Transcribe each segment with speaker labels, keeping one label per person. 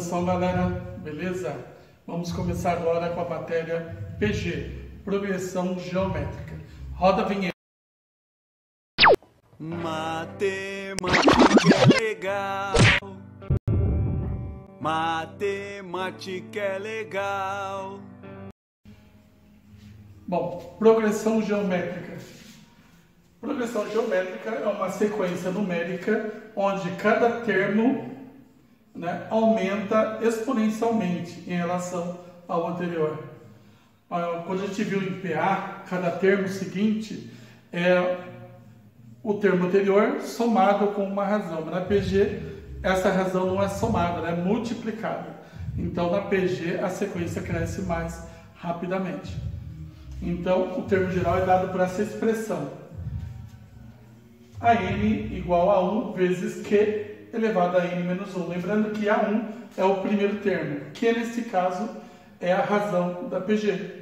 Speaker 1: atenção, galera, beleza? Vamos começar agora com a matéria PG, Progressão Geométrica. Roda a vinheta.
Speaker 2: Matemática é legal. Matemática é legal.
Speaker 1: Bom, progressão geométrica. Progressão geométrica é uma sequência numérica onde cada termo, aumenta exponencialmente em relação ao anterior. Quando a gente viu em PA, cada termo seguinte é o termo anterior somado com uma razão. Na PG, essa razão não é somada, ela é multiplicada. Então, na PG, a sequência cresce mais rapidamente. Então, o termo geral é dado por essa expressão. A n igual a 1 vezes q elevado a n menos 1. Lembrando que A1 é o primeiro termo, que nesse caso é a razão da PG.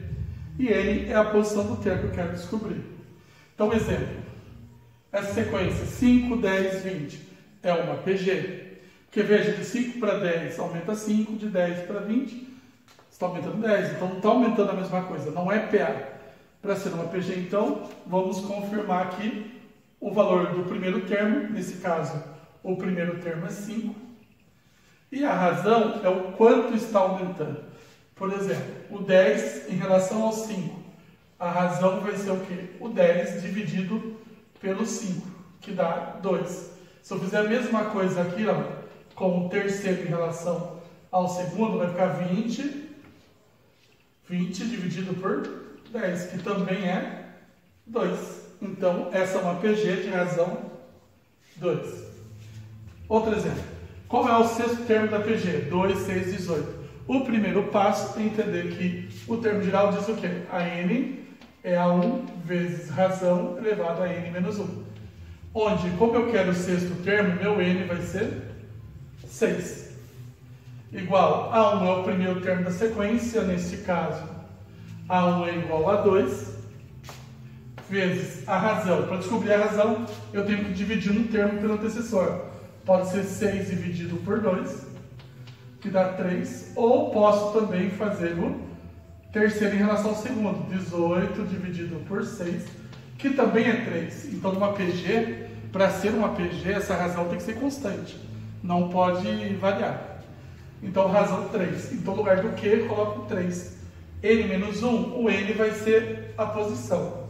Speaker 1: E n é a posição do termo que eu quero descobrir. Então, exemplo. Essa sequência 5, 10, 20 é uma PG. Porque veja, de 5 para 10 aumenta 5, de 10 para 20 está aumentando 10. Então, não está aumentando a mesma coisa, não é PA. Para ser uma PG, então, vamos confirmar aqui o valor do primeiro termo, nesse caso, o primeiro termo é 5. E a razão é o quanto está aumentando. Por exemplo, o 10 em relação ao 5. A razão vai ser o quê? O 10 dividido pelo 5, que dá 2. Se eu fizer a mesma coisa aqui, com o terceiro em relação ao segundo, vai ficar 20. 20 dividido por 10, que também é 2. Então, essa é uma PG de razão 2. Outro exemplo. Qual é o sexto termo da PG? 2, 6, 18. O primeiro passo é entender que o termo geral diz o quê? A n é a 1 vezes razão elevado a n menos 1. Onde, como eu quero o sexto termo, meu n vai ser 6. Igual a 1 é o primeiro termo da sequência, neste caso, a1 é igual a 2, vezes a razão. Para descobrir a razão, eu tenho que dividir um termo pelo antecessor. Pode ser 6 dividido por 2, que dá 3, ou posso também fazer o terceiro em relação ao segundo, 18 dividido por 6, que também é 3. Então, numa PG, para ser uma PG, essa razão tem que ser constante, não pode variar. Então, razão 3. Então, no lugar do Q, eu coloco 3. N menos 1, o N vai ser a posição.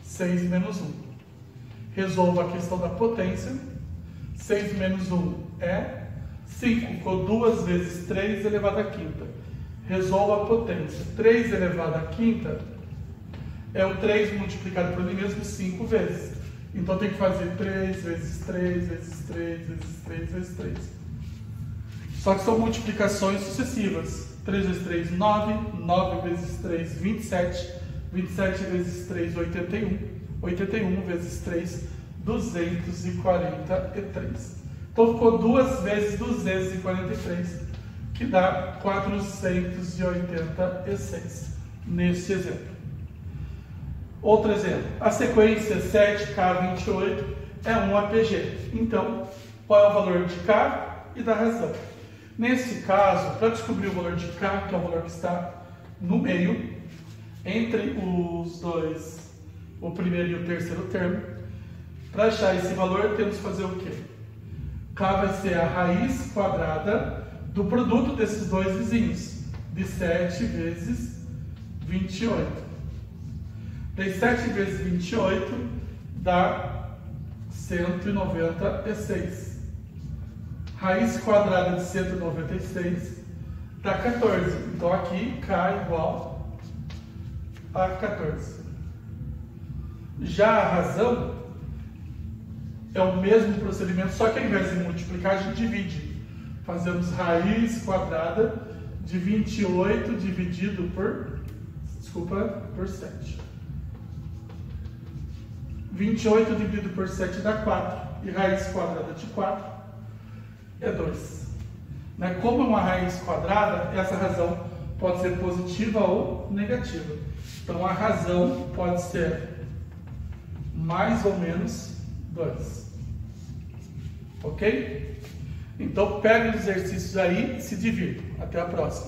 Speaker 1: 6 menos 1. Resolva a questão da potência. 6 menos 1 é 5. Ficou 2 vezes 3 elevado à quinta. Resolva a potência. 3 elevado à quinta é o 3 multiplicado por ele mesmo 5 vezes. Então, tem que fazer 3 vezes 3 vezes 3 vezes 3 vezes 3. Só que são multiplicações sucessivas. 3 vezes 3, 9. 9 vezes 3, 27. 27 vezes 3, 81. 81 vezes 3, 243. Então, ficou 2 vezes 243, que dá 486, nesse exemplo. Outro exemplo. A sequência 7K28 é um APG. Então, qual é o valor de K e da razão? Nesse caso, para descobrir o valor de K, que é o valor que está no meio, entre os dois, o primeiro e o terceiro termo, para achar esse valor, temos que fazer o quê? K vai ser a raiz quadrada do produto desses dois vizinhos, de 7 vezes 28. Daí 7 vezes 28 dá 196. Raiz quadrada de 196 dá 14. Então aqui K igual a 14. Já a razão é o mesmo procedimento, só que ao invés de multiplicar, a gente divide. Fazemos raiz quadrada de 28 dividido por 7. 28 dividido por 7 dá 4. E raiz quadrada de 4 é 2. Como é uma raiz quadrada, essa razão pode ser positiva ou negativa. Então, a razão pode ser mais ou menos 2. Ok? Então, pegue os exercícios aí e se divirtam. Até a próxima.